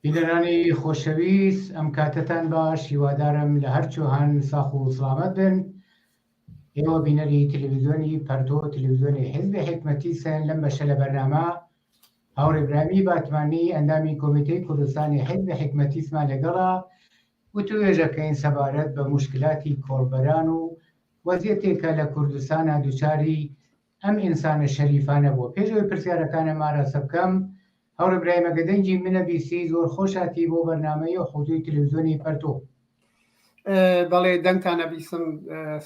بیلەرانی خۆشەویست ئەم کاتتان باش، هیوادارم لە هەرچۆهان ساخ و سڵامەت بن. ئێوە بینەری تەلەڤیزیۆنی پەرتۆ تەلەڤیزیۆنی حیزبی حکمەتی سن لەم بەشە لە بەرنامە هاوڕێ برامی باتمانی ئەندامی کۆمیتەی کوردستانی حیزبی حکمەتیسمان لەگەڵا وتوێژەکەین سەبارەت بە موشکلاتی کۆڵبەران و وەزیەتێکە لە کوردستانە دووچاری ئەم ئینسانە شەریفانە بووە. پێشەوەی پرسیارەکانم ئاراسە بکەم، هەوڕێ برای مەگەدەنجی منە بیسی زۆر خۆشاتی بۆ بەرنامەی و حوتوی تەلەڤیزیۆنی پەرتۆ. بەڵێ دەنگتانە بیسم،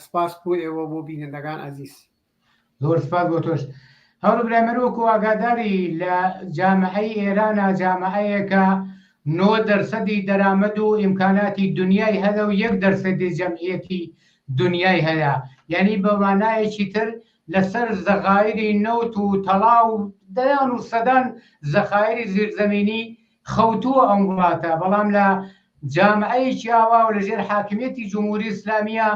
سپاس بۆ ئێوە بۆ بینندگان عەزیز. زۆر سپاس بۆ تۆش. هەوڵ برای مرۆڤ ئاگاداری لە جامعەی ئێرانە، جامعەیەکە 9% دەرامەد و ئیمکاناتی دنیای هەدە و 1% جەمعیەتی دنیای هەیە، یعنی بە مانایەکی تر لەسەر زەخایری نەوت و تەڵاو دەیان و سەدان زەخایری زیرزەمینی خەوتووە ئەم وڵاتە. بەڵام لە جامعەیەکی ئاوا و لەژێر حاکمیەتی جمهوری ئیسلامیە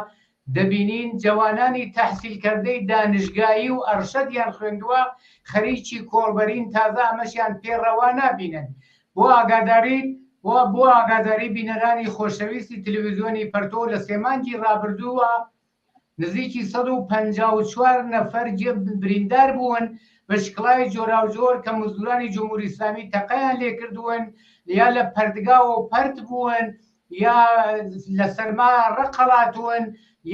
دەبینین جوانانی تەحسیلکردەی دانشگایی و ئەرشەدیان خوێندووە خەریکی کۆڵبەرین، تازە ئەمەشیان پێڕەوا نابینن. بۆ ئاگاداری بینەرانی خۆشەویستی تەلەڤیزیۆنی پەرتۆ لە سێمانگی ڕابردووە نزیکی 154 نەفەر بریندار بوون بە شکڵای جۆراوجۆر کە مزدورانی جمهوری ئیسلامی تەقەیان لێ کردوون، یا لە پەردگاوە پەرت بوون، یا لە سەرما ڕقەڵاتون،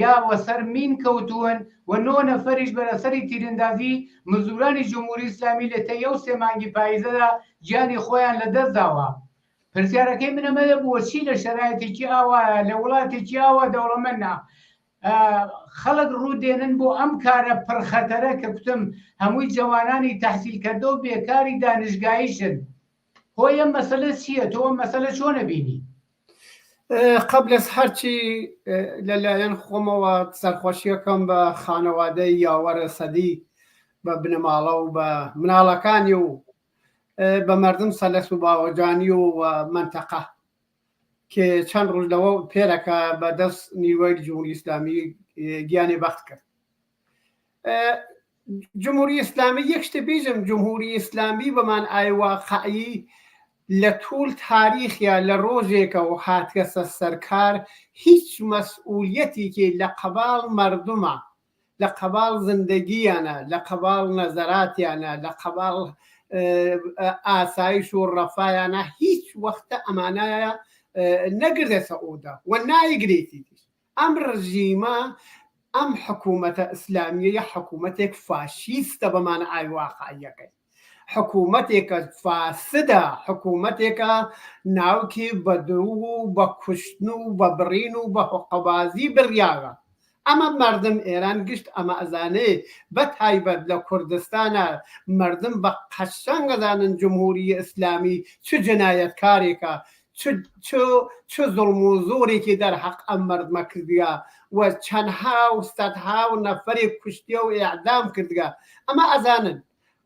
یا وەسەر مین کەوتون و 9 نەفەریش بەرەسەری تیرندازی مزدورانی جمهوری ئیسلامی لە تەیە و سێمانگی پاییزەدا گیانی خۆیان لەدەستداوە. پرسیارەکەی منەمەدە بۆچی لە شەرایەتێکی ئاوایە لە وڵاتێکی ئاوا دەوڵەمەندە خەڵک ڕوودێنن بۆ ئەم کارە پڕخەتەرە کە کوتم هەمووی جوانانی تەحسیلکردە و بێکاری دانشگاییشن. هۆی ئەم مەسەلە چییە؟ تۆ ئەم مەسەلە چۆنە بینی؟ قبلس هەرچی لەلایەن خۆمەوە سەرخۆشیەکەم بە خانەوادەی یاوەرە سەدی بە بنەماڵە و بە مناڵەکانی و بە مردم سەلەس و باوەجانی و منتەقە کە چەند ڕۆژ لەوە پێرەکە بە دەست نیروی جمهوری ئیسلامی گیانی بەخت کرد. جمهوری ئیسلامی یەک شتە بیژم، جمهوری ئیسلامی بەمان ئایواقعی لە توول تاریخیا لە ڕۆژێکە و هاتگەسە سەرکار هیچ مەسئولیەتێکی لە قەباڵ مردمە، لە قەباڵ زندگیانە، لە قەباڵ نەزەراتیانە، لە قەباڵ ئاسایش و ڕەفایانە هیچ وەختە ئەمانایە نەگردە سەعوودە و نایگرێتی. ئەم ڕژیمە ئەم حکوومەتە ئیسلامیە یە حکوومەتێک فاشیستە بەمانە ئایواقعیەکەی، حکوومەتێکە فاسدە، حکوومەتێکە ناوکی بە درو و بە کوشتن و بە بڕین و بە حقەبازی بڕیاوە. ئەمە مردم ئێران گشت ئەمە ئەزانێ بە تایبەت لە کوردستانە مردم بە قەشەنگ ئەزانن جمهوری ئیسلامی چ جنایەتکارێکە، چ زوڵم و زۆرێکی دەرحەق ئەم مردمە کردووە و چەندها و سەدها و نەفەرێک کوشتیە و ئیعدام کردووە. ئەمە ئەزانن.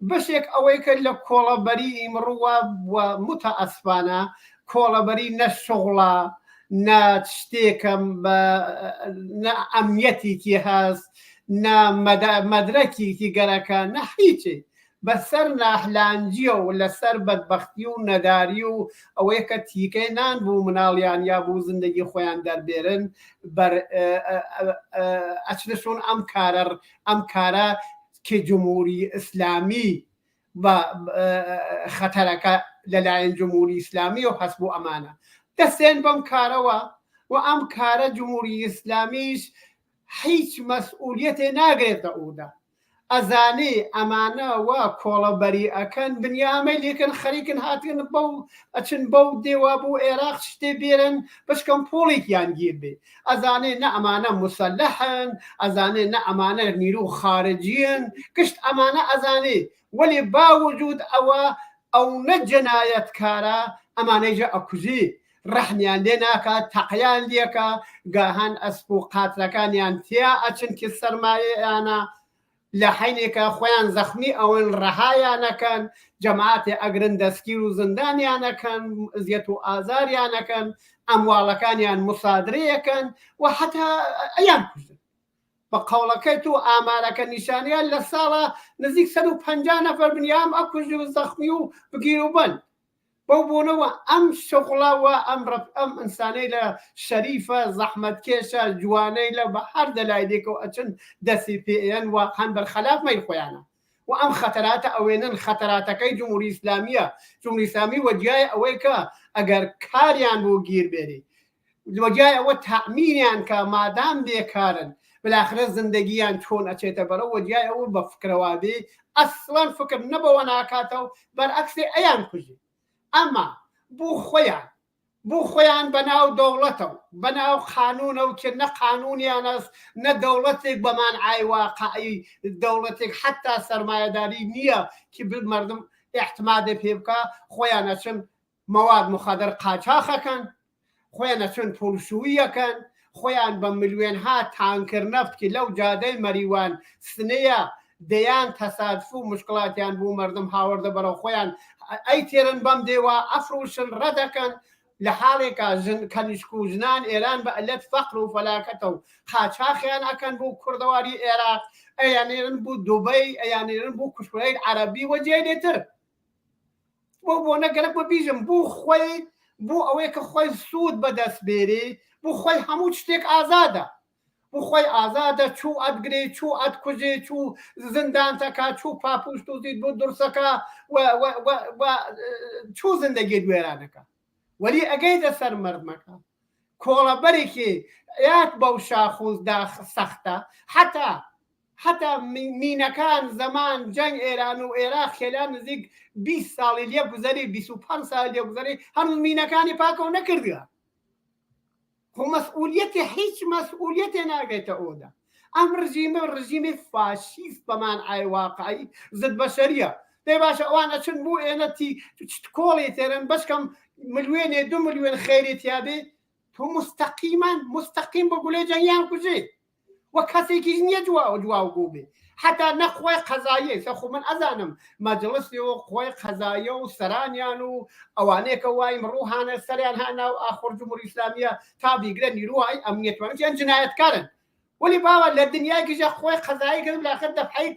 بەشێک ئەوەی کە لە کۆڵەبەری ئیمڕووە و متەئەسفانە کۆڵەبەری نە شغڵە، نە شتێکم نە ئەمنیەتێکی هەست، نە مەدرەکێکی گەرەکە، نە هیچێ، بەسەر ناحلانجیە و لەسەر بەدبەختی و نەداری و ئەوەیە کە تیکەی نان بوو مناڵیان یا بوو زندگی خۆیان دەربێرن ئەچنشون ئەم کارە کە جمهوری ئیسلامی بە خەتەرەکە لەلایەن جمهوری ئیسلامی و هەست بۆ ئەمانە دەستێن بەم کارەوە و ئەم کارە جمهوری ئیسلامیش هیچ مەسئولیەتێ ناگرێتە ئەودا. ئەزانێ ئەمانە وا کۆڵەبەری ئەکەن بنیامەی لێکن خەریکن هاتن ئەچن بەو دێوا بوو عێراق شتێ بێرن بشکەم پۆڵێکیان گیر بێ. ئەزانێ نە ئەمانە مسلحن، ئەزانێ نە ئەمانە نیرو خارجیین، گشت ئەمانە ئەزانێ وەلی باوجود ئەو نە جەنایەتکارە ئەمانەیژە ئەکوژێ، ڕەحمیان لێ ناکات، تەقیان لێکە، گاهان ئەسپ و قاترەکانیان تیا ئەچن کە سەرمایەیانە لە حینێکە خۆیان زەخمی ئەوەن ڕەهایانەکەن، جەماعەتێ ئەگرن دەستگیر و زندانیانەکەن، ئزیەت و ئازاریانەکەن، ئەمواڵەکانیان مسادرەیەکەن و حتا ئەیان کوژن. بە قەوڵەکەی تو ئامارەکە نیشانیان لە ساڵە نزیک 150 نەفەر بنیام ئەکوژ و زەخمی و بگیر و بن. بەو بوونەوە ئەم شغڵەوە ئەم ئینسانەی لە شەریفە زەحمەت کێشە جوانەی لە بە هەر دەلایدێکەوە ئەچن دەستی پێیان واقعاً بەرخەلاف مەی خۆیانە و ئەم خەتەراتە ئەوێنن خەتەراتەکەی جمهوری ئیسلامیە جمهوری ئیسلامی وەجیای ئەوەی کە ئەگەر کاریان بۆ گیر بێنی وەجیای ئەوە تەأمینیان کە مادام بێکارن بالاخرە زندگیان چۆن ئەچێتە بەرەو وەجیای ئەوە بە فکرەوە بێ ئەسڵەن فکر نەبەوە ناکاتەوە بەرعەکسێ ئەیان کوژی ئەمە بوو خۆیان بەناو دەوڵەتەوە بەناو قانونە و کە نە قانونیان ئەست نە دەوڵەتێک بەمان ئایواقعی دەوڵەتێک حتا سەرمایەداری نییە کی مردم احتمادێ پێ بکە خۆیان ئەچن مواد مخدر قاچاقەکەن خۆیان ئەچن پۆلشوویەکەن خۆیان بە ملیۆنها تانکر نەفتکی لەو جادەی مەریوان سنەیە دەیان تەسادف و مشکلاتیان بوو مردم هاوردە بەرەو خۆیان ئەی تێرن بەم دێوە ئەفرۆشن ڕەدەکەن لە حاڵێکە کەنیشک و ژنان ئێران بە ئەلەت فەقر و فەلاکەتە و قاچاقیان ئەکەن بۆ کوردەواری عێراق ئەیانێرن بوو دوبەی ئەیانێرن بوو کوشورەی عەرەبی وەجێ لێتر بۆ نەگەرەک بە بیژم بوو خۆی بوو ئەوەی کە خۆی سوود بەدەست بێرێ بوو خۆی هەموو شتێک ئازادە بوو خۆی ئازادە چوو ئەتگرێ چوو ئەتکوژێ چوو زندان تەکا چوو پاپوشت و زیت بۆ درسەکە چوو زندگی دوێرانەکە وەلی ئەگەیدە سەر مردمەکە کۆڵەبەرێکی یات بەو شاخوزدا سەختە حتا مینەکان زەمان جەنگ ئێران و عێراق خێلان نزیک 20 ساڵی لێ گوزەری 25 ساڵی لێ گوزەری هەنوو مینەکانی پاکەوە نەکردووە مەسئولیەتی هیچ مەسئولیەتێ ناگەیتە ئەودا ئەم ڕژیمە فاشیست بەمان ئایواقعی زد بەشەریە دەی باشە ئەوان ئەچن بوو ئێنەتی کۆڵی تێرن بەشکەم ملیۆنێ 2 ملیۆن خێرێتیابێ تۆ مستەقیم بە گولێ جەنگیان کوژێ وە کەسێکیش نییە جواو بوو بێ حتا نەخۆی قەزایە سەخۆ من ئەزانم مەجلسیەوە خۆی قەزایە و سەرانیان و ئەوانەیەکە وایم ڕووهانە سەریان هانا و ئاخۆر جمهوری ئیسلامیە تا بیگرە نیروهای ئەمنیەتوانیان جنایەتکارن وەلی باوە لە دنیایکیژە خۆی قەزایی کرد لاخر دەفحەیت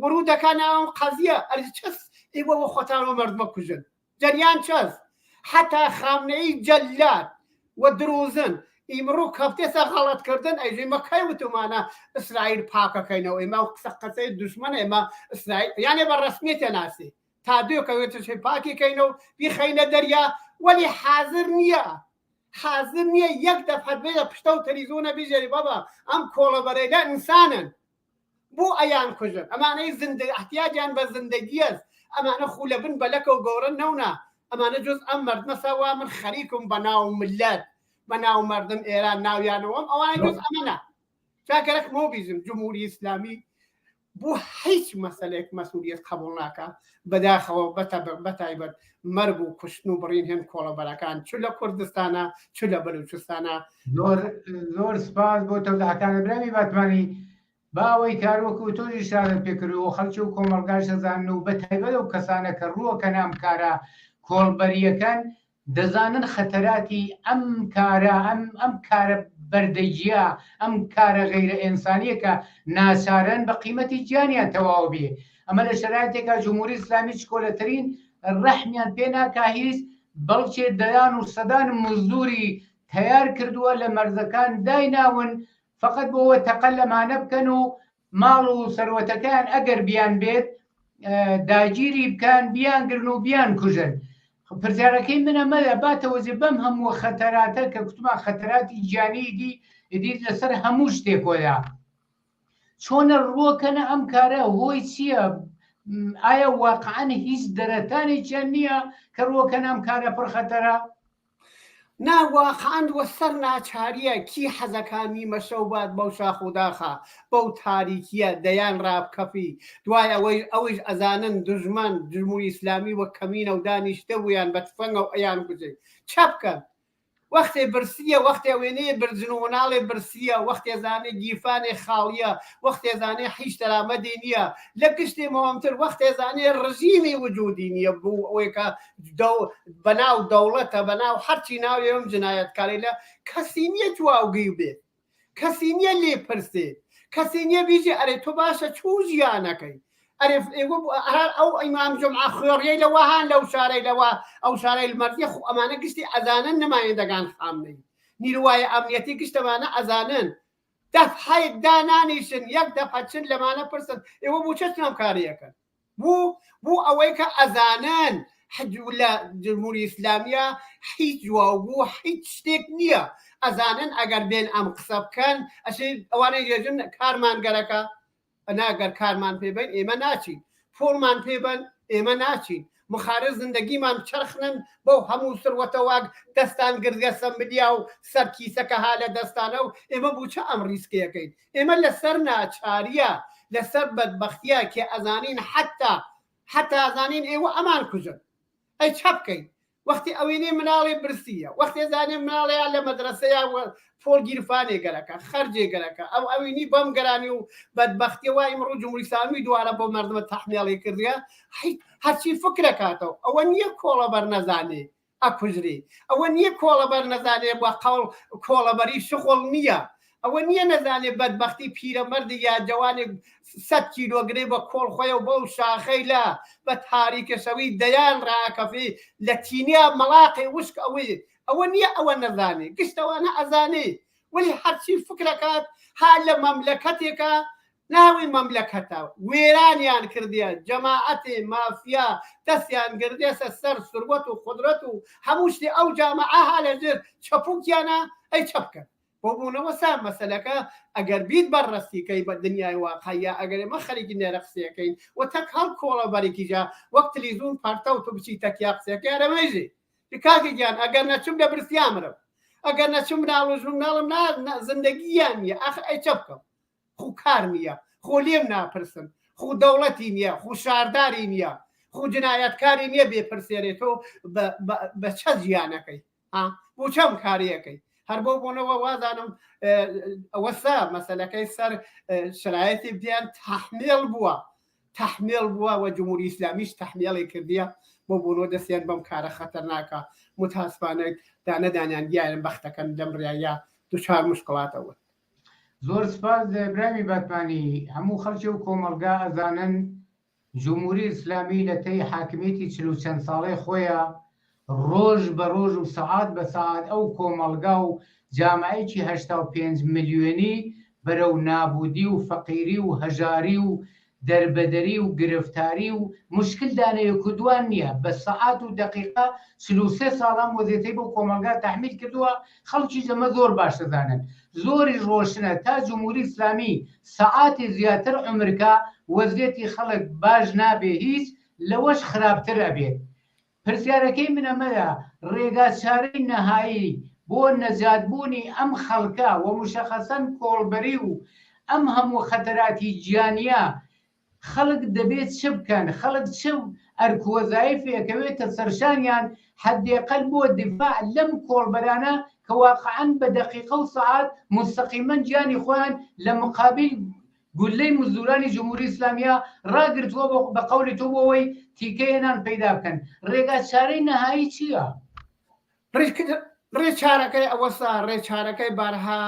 ورودەکانەوە قەزیە ئەرز چەس ئێوەوە خۆتانەوە مردمە کوژن جەریان چەس حتا خامنەی جەلات و دروزن ئیمڕوو کەفتێسە غەڵەتکردن ئەیژێ مەکەی وتمانە ئیسرائیل پاکەکەینەوە ئێمە قسەی دوشمن ئێمە ئیسرائیل یانێ بە ڕسمیێتە ناسی تا دوێکەوێتە شێ پاکیکەینەوە بیخەینە دەریا وەلی حاضر نییە یەک دەفەت بێ لە پشتە و تەلیڤیزۆنە بیژێری بابا ئەم کۆڵەبەرەیدا ئینسانن بۆ ئەیان کوژن ئەمانەی احتیاجیان بە زندگیە ئەمانە خولە بن بەلەکە و گەورە نەونا ئەمانە جز ئەم مردمەسەوا من خەریکم بەناو ملەت بەناو مردم ئێران ناویانەوەم ئەوانە جز ئەمەنە چاکەرەک مۆبیزم جمهوری ئیسلامی بۆ هیچ مەسەلێک مەسئولیت قبول ناکە بەداخەوە بەتایبەت مەرگ و کوشتن و بڕین هێن کۆڵەبەرەکان چ لە کوردستانە چ لە بەلوچستانە زۆر سپاس بۆ تەوداکانە برامی باتمانی باوەی کارۆکە و تۆژی شارە پێکردو و خەڵکی و کۆمەڵگای شەزانن و بەتایبەت ئەو کەسانە کە ڕووەکەن ئەم کارە کۆڵبەریەکەن دەزانن خەتەراتی ئەم کارە بەردەجیا ئەم کارە غەیرە ئینسانیە کە ناچارن بە قیمەتی گیانیان تەواو بێ ئەمە لە شەرایەتێکە جمهوری ئیسلامی چکۆلەترین ڕەحمیان پێ ناکا هیچ بەڵکێ دەیان و سەدان مزدوری تیار کردووە لە مەرزەکان دایناون فقط بۆەوە تەقەل لەمانە بکەن و ماڵ و سەروەتەکان ئەگەر بیان بێت داگیری بکەن بیانگرن و بیان کوژن پرسیارەکەی منە مەدە باتەوەزی بەم هەموو خەتەراتە کە کوتما خەتەراتی گیانی ئیدیت لەسەر هەموو شتێکۆدا چۆنە ڕووەکەنە ئەم کارە هۆی چییە؟ ئایا واقعاً هیچ دەرەتانێکیان نییە کە ڕووەکەن ئەم کارە پڕ خەتەرە؟ ناواقعاً وە سەر ناچاریە کی حەزەکانی مەشەو بات بەو شاخ و داخە بەو تاریکیە دەیان ڕابکەفی دوای ئەوەیش ئەزانن دژمن جمهوری ئیسلامی وە کەمینە و دانیشتە بوویان بە تفەنگە و ئەیان گوزێ چە بکەن وەختێ برسیە وەختێ وێنەیە برجن و ناڵێ برسیە وەختێ زانێ گیفانێ خاڵیە وەختێ زانێ هیچ دەرامەدی نییە لە گشتێ مەوەمتر وەختێ زانێ ڕژیمی وجودی نییە بوو ئەوەی کە بەناو دەوڵەتە بەناو هەرچی ناوێم جنایەتکاری لە کەسی نییە جواوگەی بێت کەسی نییە لێ پرسێت کەسی نییە بیژێ ئەرێ تۆ باشە چوو ژیانەکەی عرف او امام جمعه خيري لوهان لو شاري لو او شاري المرضي خو امانه قشتي اذانا نما يندقان خامني ني روايه امنيتي قشت امانه اذانن دفحه دانانيشن يك دفحتشن لما انا برسن ايوه بو چتنم كاريكن بو اويك اذانان حج ولا جمهوريه اسلاميه حيت جوابو حيت شتكنيه اذانن اگر بين ام قصب كان اشي وانا يجن كارمان غركا انا اگر كارمان بيبن ايما ناچي فورمان بيبن ايما ناچي مخارج زندگی من چرخنن بو همو ثروت واق دستان گرگسم بدیاو سر کیسه حاله دستانو اما بو چه ام ریسکیه کین اما لسر ناچاریا لسر بدبختیا که ازانین حتی ازانین ایوه امان کجن ای چپ کین وقتی اوینی منالی برسیه وقتی ازانین منالی على مدرسه و فول گیرفانی گرکا خرجی گرکا او اوینی بام گرانی و بدبختی و امرو جمهوری اسلامی دواره با مردم تحمیلی کردیا هرچی فکر کاتو اون یک کولا بر نزانی اکوجری اون یک کولا بر نزانی با قول کولا بری شغل نیه اون یک نزانی بدبختی پیرمرد یا جوان 100 کیلوگرم با کول خوی و بول شاخیلا با تاریک شوی دیان راکفی لاتینیا ملاقی وشک اوی اون یک اون نزانی قشت وانا ازانی ولی هرچی فکر کات حال مملکتی که ناوی مملکتا ویرانیان کردیا جماعت مافیا دستیان گردیا سر ثروت و قدرت و هموشتی او جامعه حال جر چپوکیانا ای چپکن بابونا وسام مثلا که اگر بید بررسی که با دنیای واقعی اگر ما خلیگی نرخصی کین و تک هر کولا باری کی جا وقت لیزون پارتا و تو بچی تک یاقسی که رمیزی کاکی جان اگر نچم دبرسی امرم اگر نچم نالوجم نالم نه زندگیانی اخ ای چپکم خو کار نییە خۆ لێم ناپرسن خو دەوڵەتی نییە خو شارداری نییە خو جنایەتکاری نییە بێپرسێرێتەوە بە چە ژیانەکەی بۆ چەم کاریەکەی هەر بۆ بوونەوە وازانم ئەوەسا مەسەلەکەی سەر شرایەتی بدیان تحمیل بووە و جمهوری ئیسلامیش تحمیلی کردیە بۆ بوونەوە دەستیان بەم کارە خەتەرناکە متاسفانە دانەدانیان دیارن بەختەکەن لەم ڕایە دوچار مشکڵاتەوە زۆر سپاس برامی باتمانی هەموو خەڵکی و کۆمەلگا ئەزانن جمهوری ئیسلامی لە تەی حاکمیەتی 40 چەند ساڵەی خۆیە ڕۆژ بە ڕۆژ و سەعات بە سەعات ئەو کۆمەلگا و جامعەیەکی 85 ملیۆنی بەرەو نابودی و فەقیری و هەژاری و دەربەدەری و گرفتاری و مشکل دانەیەک و دوان نییە بە سەعات و دەقیقە 43 ساڵان وەزیەتەی بۆ کۆمەلگا تەحمیل کردووە خەڵکی جەمە زۆر باش دەزانن زۆری ڕۆشنە تا جمهوری ئیسلامی سەعاتی زیاتر عمرکە وەزیەتی خەڵک باش نابێ هیچ لەوەش خراپتر ئەبێت پرسیارەکەی من ئەمەیە ڕێگا چارەی نەهایی بۆ نەجاتبوونی ئەم خەڵکە و مشەخەسەن کۆڵبەری و ئەم هەموو خەتەراتی گیانیە خەڵک دەبێت چ بکەن خەڵک چ ئەرکوەزایفێکەوێتە سەرشانیان حدێقەل بۆ دیفاع لەم کۆڵبەرانە کە واقعاً بە دەقیقە و سەعات مستەقیمەن گیانی خۆیان لە مقابل گولەی مزدورانی جمهوری ئیسلامیە ڕاگرتووە بە قەولی تۆ بۆەوەی تیکەیەنان پەیدا بکەن ڕێگا چارەی نەهایی چییە؟ ڕێچارەکەی ئەوەسا ڕێچارەکەی بارها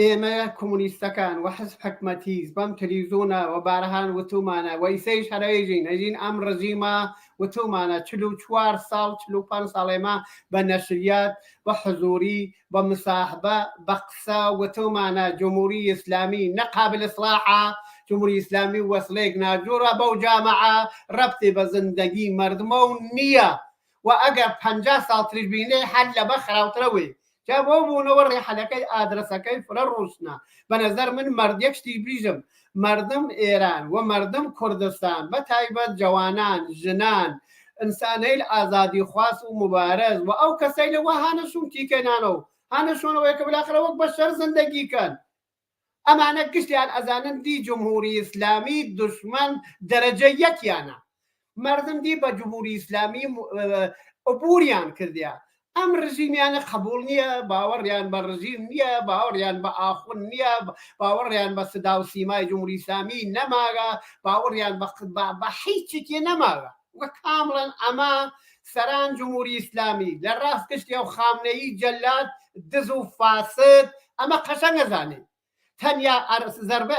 ئێمە کۆمونیستەکان و حزب حکومەتیز بەم تەلەڤیزۆنە و بارهان وتومانە وەیسەی شەرەیژین ئەژین ئەم ڕژیمە وتومانە 44 ساڵ 45 ساڵێمە بە نەشریات بە حزوری بە مساحبە بە قسە وتومانە جمهوری ئیسلامی نەقابل ئیسلاحە جمهوری ئیسلامی وەسلەیەک ناجوورە بەو جامعە ڕەبتی بە زندگی مردمە و نییە و ئەگەر 50 ساڵ تریش بینێ حەل لەبە خراوترەوەی جا بۆ بوونەوە ڕێحەلەکەی ئادرسەکەی فرە ڕۆشنە بە نەزەر من مردێک شتی بیژم مردم ئێران و مردم کوردستان بە تایبەت جوانان ژنان ئینسانەی ئازادی خواست و مبارز و ئەو کەسەی لەوە هانەشون تیکەنانەوە هانەشونەوەی کە بلاخرە وەک بەشەر زندگیکەن ئەمانە گشتیان ئەزانن دی جمهوری ئیسلامی دوشمن دەرەجە یەکیانە مردم دی بە جمهوری ئیسلامی عبوریان کردیا ئەم ڕژیمیانە قبول نییە باوەڕیان بە ڕژیم نییە باوەڕیان بە ئاخون نییە باوەڕیان بە سدا و سیمای جمهوری ئیسلامی نەماگە باوەڕیان بە هیچێکی نەماگە وە کامڵەن ئەمە سەران جمهوری ئیسلامی لە ڕاست گشتی ئەو خامنەیی جەلات دز و فاسد ئەمە قەشەنگ ئەزانێ تەنیا زەربە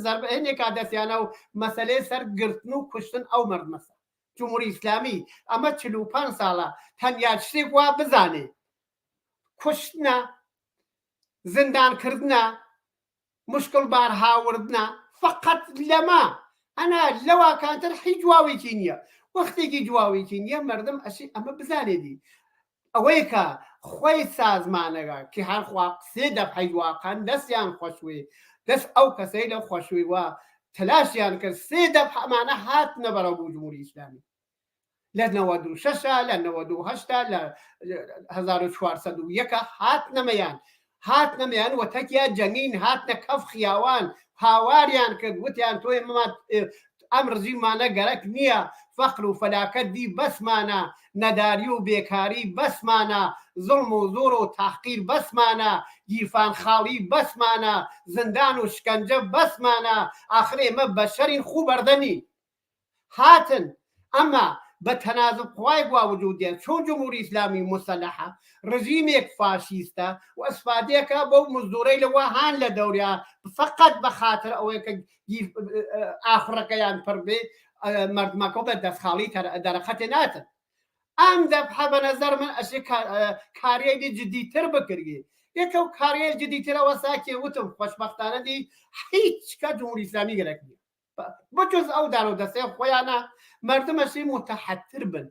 زەربە هێنێکا دەستیانە و مەسەلەی سەرگرتن و کوشتن ئەو مەردمەسە جمهوری ئیسلامی ئەمە 45 ساڵە تەنیا شتێک وا بزانێ کوشتنە زندانکردنە مشکل بار هاوردنە فقط لەما ئەنا لەوا کاتر هیچ جواوێکی نییە وەختێکی جواوێکی نییە مردم ئەشی ئەمە بزانێتی ئەوەی کە خۆی سازمانەکە کی هەرخوا قسێ دەپەیواقان دەستیان خۆشوێ دەست ئەو کەسەی لە خۆشوی وە تەلاشیان کرد 3 دەپ ئەمانە هات نەبەرەوە بوو جمهوری ئیسلامی لە 96 لە 98 لە 1401 هات نەمەیان و تەکیا جەنین هاتنە کەف خیاوان هاواریان کرد وتیان تۆی مەمات ئەم ڕژیمانە گەرەک نییە فەقر و فەلاکەت دی بەسمانە نەداری و بێکاری بەسمانە زڵم و زۆر و تاحقیر بەسمانە گیرفان خاڵی بەسمانە زندان و شکنجە بەسمانە ئاخر ئێمە بەشەرین خوو بەردەنی هاتن ئەمە بە تەنازب خوای گوا وجودیان چۆن جمهوری ئیسلامی مسلحە ڕژیمێک فاشیستە و ئەسفادێکە بەو مزدورەی لەوە هان لە دەوریا فقط بە خاتر ئەوەیە کە ئاخڕەکەیان پڕ بێ مردمەکە بە دەستخاڵی دەرەخەتێ ناتن ئەم دەبحە بە نەزەر من ئەشێ کاریەی جدیتر بکردی یەکە و کاریە جدیترەوە ساکێ وتم خۆشبەختانە دی هیچ کە جمهوری ئیسلامی گەرەک نییە بەجز ئەو دار و دەستەی خۆیانە مردمەشی متحەتر بن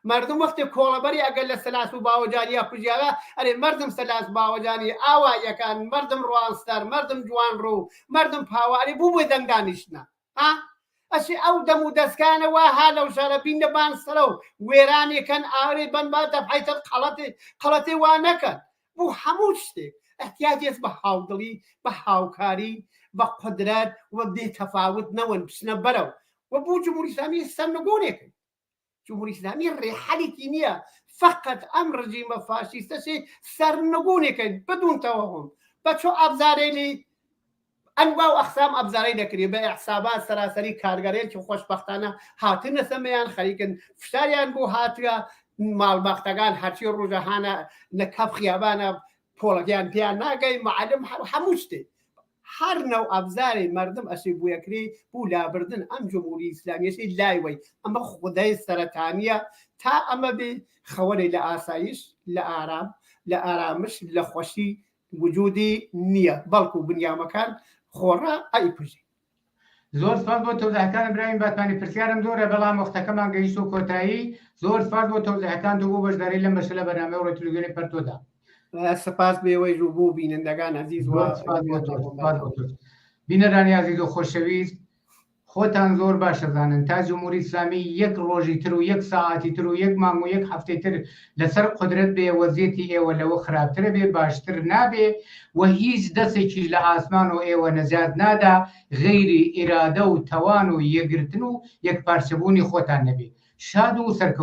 مردم وەختی کۆڵەبەری ئەگەر لە سەلاس و باوەجانی یا کوژیاوە ئەرێ مردم سەلاس باوەجانی ئاوایەکان مردم ڕوانستەر مردم جوان ڕوو مردم پاواری بوو بۆی دەنگدانیشتە ئەشی ئەو دەم و دەستکانەوە ها لەو شارە بین دەبان سەرە و وێرانێکەن ئاوێ بنبا دەبحیتە قەڵەتی وا نەکەن بوو هەموو شتێک احتیاجێت بە هاودڵی بە هاوکاری بە قدرەت و بێتەفاوت نەوەن بچنە بەرەو و بوو جمهوری ئیسلامی سەرنگونێکن جمهوری ئیسلامی ڕێحەلێکی نییە فقط ئەم ڕژیمە فاشیستەشی سەرنگونێکن بدون تەوەهم بە چۆ ئابزارێلی ئەنوا و ئەخسام ئەبزارەی دەکرێت بە ئەحسابات سەراسەری کارگەرێکی خۆشبەختانە هاتنە سەمەیان خەریکن فشاریان بۆ هاتووە ماڵبەختەکان هەرچی ڕۆژەهانە نەکەف خیابانە پۆڵەکیان پێیان ناگەی معلم هەموو شتێک هەر نەو ئەبزاری مردم ئەشی بوویەکری بوو لابردن ئەم جمهوری ئیسلامیەشی لایوەی ئەمە خودای سەرەتانیە تا ئەمە بێ خەوەری لە ئاسایش لە ئارامش لە خۆشی وجودی نییە بەڵکو بنیامەکان خۆڕە ئەیپژی زۆر سپاس بۆ تۆزەکان برایم باتمانی پرسیارم زۆرە بەڵام وەختەکەمان گەیشت و کۆتایی زۆر سپاس بۆ تۆزەکان دوو بۆ بەشداری لەم بەشە لە بەرنامە و ڕێتلویزیۆنی پەرتۆدا سپاس بێوەی ژوو بوو بینندگان عزیز بینەرانی عزیز و خۆشەویست خۆتان زۆر باشەزانن تا جمهوری ئیسلامی یەک ڕۆژی تر و یەک ساعتی تر و یەک مانگ و یەک هەفتەی تر لەسەر قدرەت بێ وەزیەتی ئێوە لەوە خراپترە بێ باشتر نابێ و هیچ دەستێکی لە ئاسمان و ئێوە نەجات نادا غەیری ئیرادە و تەوان و یەکگرتن و یەکپارچەبوونی خۆتان نەبێ شاد و سەرکەوتن